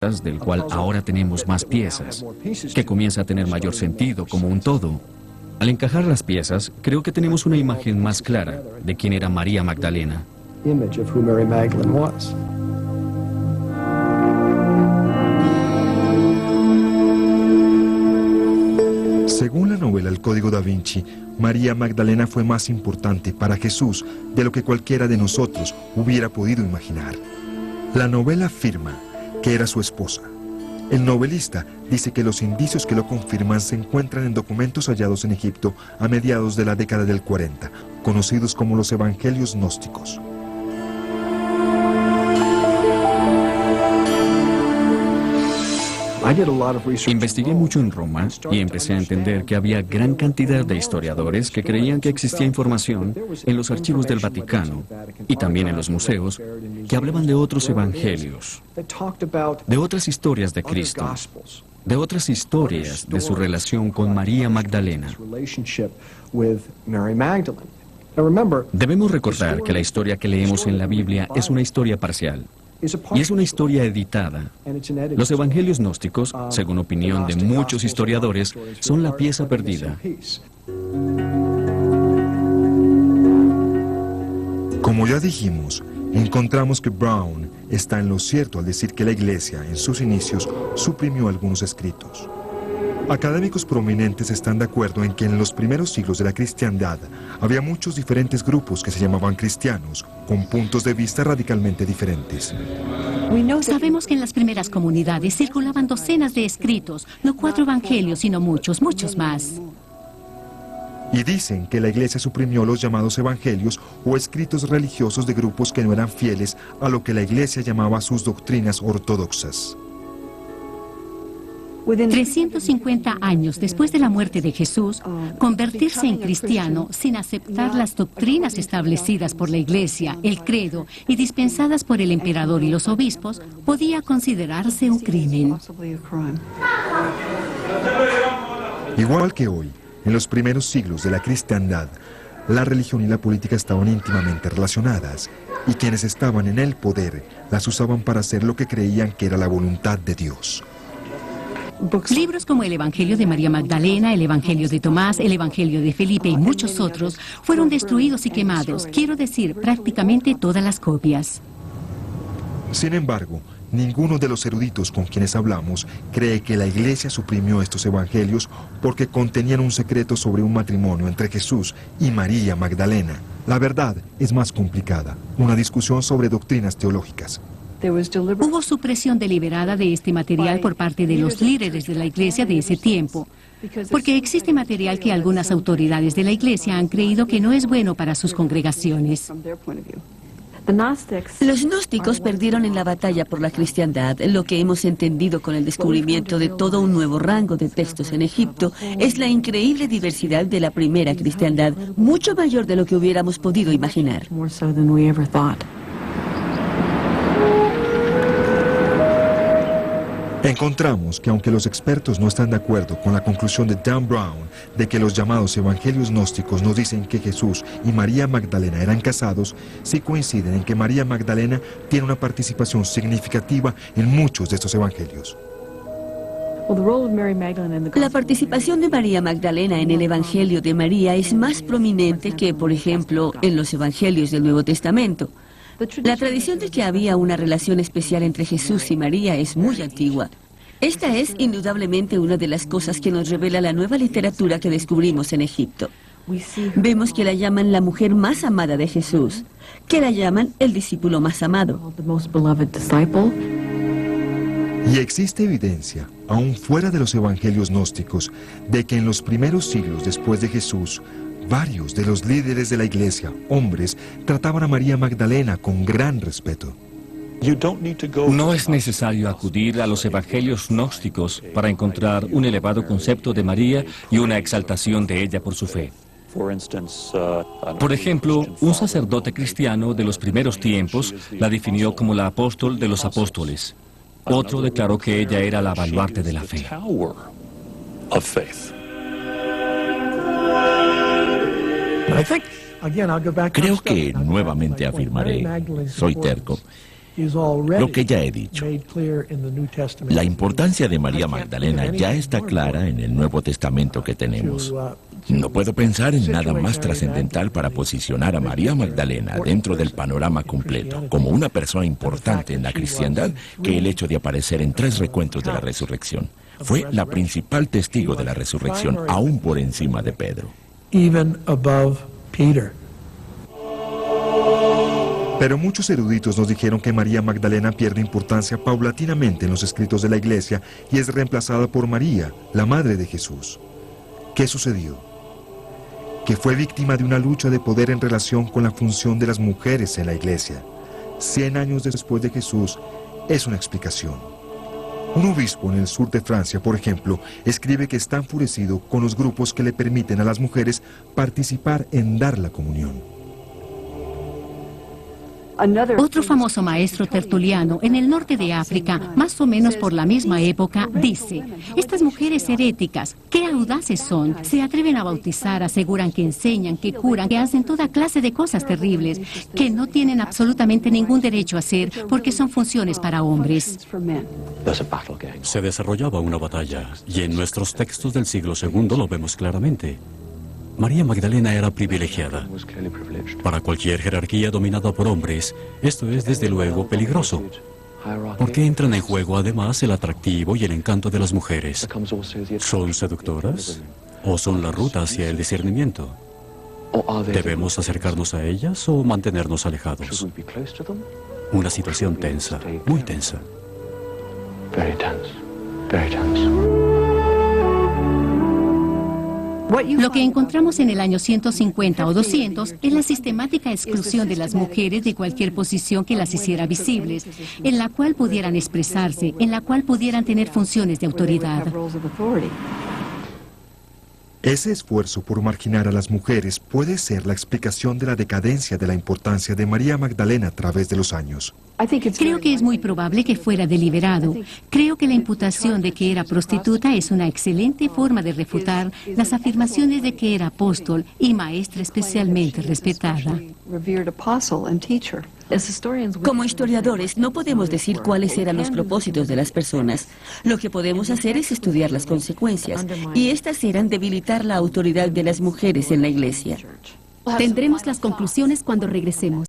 del cual ahora tenemos más piezas, que comienza a tener mayor sentido como un todo. Al encajar las piezas, creo que tenemos una imagen más clara de quién era María Magdalena. Según la novela El Código da Vinci, María Magdalena fue más importante para Jesús de lo que cualquiera de nosotros hubiera podido imaginar. La novela afirma que era su esposa. El novelista dice que los indicios que lo confirman se encuentran en documentos hallados en Egipto a mediados de la década del 40, conocidos como los Evangelios Gnósticos. Investigué mucho en Roma y empecé a entender que había gran cantidad de historiadores que creían que existía información en los archivos del Vaticano y también en los museos que hablaban de otros evangelios, de otras historias de Cristo, de otras historias de su relación con María Magdalena. Debemos recordar que la historia que leemos en la Biblia es una historia parcial. Y es una historia editada. Los evangelios gnósticos, según opinión de muchos historiadores, son la pieza perdida. Como ya dijimos, encontramos que Brown está en lo cierto al decir que la Iglesia, en sus inicios, suprimió algunos escritos. Académicos prominentes están de acuerdo en que en los primeros siglos de la cristiandad había muchos diferentes grupos que se llamaban cristianos, con puntos de vista radicalmente diferentes. Sabemos que en las primeras comunidades circulaban docenas de escritos, no 4 evangelios, sino muchos, muchos más. Y dicen que la Iglesia suprimió los llamados evangelios o escritos religiosos de grupos que no eran fieles a lo que la Iglesia llamaba sus doctrinas ortodoxas. 350 años después de la muerte de Jesús, convertirse en cristiano sin aceptar las doctrinas establecidas por la Iglesia, el credo y dispensadas por el emperador y los obispos, podía considerarse un crimen. Igual que hoy, en los primeros siglos de la cristiandad, la religión y la política estaban íntimamente relacionadas, y quienes estaban en el poder las usaban para hacer lo que creían que era la voluntad de Dios. Libros como el Evangelio de María Magdalena, el Evangelio de Tomás, el Evangelio de Felipe y muchos otros fueron destruidos y quemados, quiero decir, prácticamente todas las copias. Sin embargo, ninguno de los eruditos con quienes hablamos cree que la Iglesia suprimió estos evangelios porque contenían un secreto sobre un matrimonio entre Jesús y María Magdalena. La verdad es más complicada, una discusión sobre doctrinas teológicas. Hubo supresión deliberada de este material por parte de los líderes de la Iglesia de ese tiempo, porque existe material que algunas autoridades de la Iglesia han creído que no es bueno para sus congregaciones. Los gnósticos perdieron en la batalla por la cristiandad. Lo que hemos entendido con el descubrimiento de todo un nuevo rango de textos en Egipto es la increíble diversidad de la primera cristiandad, mucho mayor de lo que hubiéramos podido imaginar. Encontramos que aunque los expertos no están de acuerdo con la conclusión de Dan Brown de que los llamados evangelios gnósticos no dicen que Jesús y María Magdalena eran casados, sí coinciden en que María Magdalena tiene una participación significativa en muchos de estos evangelios. La participación de María Magdalena en el Evangelio de María es más prominente que, por ejemplo, en los evangelios del Nuevo Testamento. La tradición de que había una relación especial entre Jesús y María es muy antigua. Esta es indudablemente una de las cosas que nos revela la nueva literatura que descubrimos en Egipto. Vemos que la llaman la mujer más amada de Jesús, que la llaman el discípulo más amado. Y existe evidencia, aún fuera de los evangelios gnósticos, de que en los primeros siglos después de Jesús, varios de los líderes de la Iglesia, hombres, trataban a María Magdalena con gran respeto. No es necesario acudir a los evangelios gnósticos para encontrar un elevado concepto de María y una exaltación de ella por su fe. Por ejemplo, un sacerdote cristiano de los primeros tiempos la definió como la apóstol de los apóstoles. Otro declaró que ella era la baluarte de la fe. Creo que nuevamente afirmaré, soy terco, Lo que ya he dicho. La importancia de María Magdalena ya está clara en el Nuevo Testamento que tenemos. No puedo pensar en nada más trascendental para posicionar a María Magdalena dentro del panorama completo, como una persona importante en la cristiandad, que el hecho de aparecer en 3 recuentos de la resurrección. Fue la principal testigo de la resurrección, aún por encima de Pedro. Pero muchos eruditos nos dijeron que María Magdalena pierde importancia paulatinamente en los escritos de la Iglesia y es reemplazada por María, la madre de Jesús. ¿Qué sucedió? Que fue víctima de una lucha de poder en relación con la función de las mujeres en la Iglesia. 100 años después de Jesús es una explicación. Un obispo en el sur de Francia, por ejemplo, escribe que está enfurecido con los grupos que le permiten a las mujeres participar en dar la comunión. Otro famoso maestro tertuliano en el norte de África, más o menos por la misma época, dice: estas mujeres heréticas, qué audaces son, se atreven a bautizar, aseguran que enseñan, que curan, que hacen toda clase de cosas terribles, que no tienen absolutamente ningún derecho a hacer porque son funciones para hombres. Se desarrollaba una batalla y en nuestros textos del siglo II lo vemos claramente. María Magdalena era privilegiada. Para cualquier jerarquía dominada por hombres, esto es desde luego peligroso, porque entran en juego además el atractivo y el encanto de las mujeres. ¿Son seductoras o son la ruta hacia el discernimiento? ¿Debemos acercarnos a ellas o mantenernos alejados? Una situación tensa, muy tensa. Lo que encontramos en el año 150 o 200 es la sistemática exclusión de las mujeres de cualquier posición que las hiciera visibles, en la cual pudieran expresarse, en la cual pudieran tener funciones de autoridad. Ese esfuerzo por marginar a las mujeres puede ser la explicación de la decadencia de la importancia de María Magdalena a través de los años. Creo que es muy probable que fuera deliberado. Creo que la imputación de que era prostituta es una excelente forma de refutar las afirmaciones de que era apóstol y maestra especialmente respetada. Como historiadores, no podemos decir cuáles eran los propósitos de las personas. Lo que podemos hacer es estudiar las consecuencias, y estas eran debilitar la autoridad de las mujeres en la Iglesia. Tendremos las conclusiones cuando regresemos.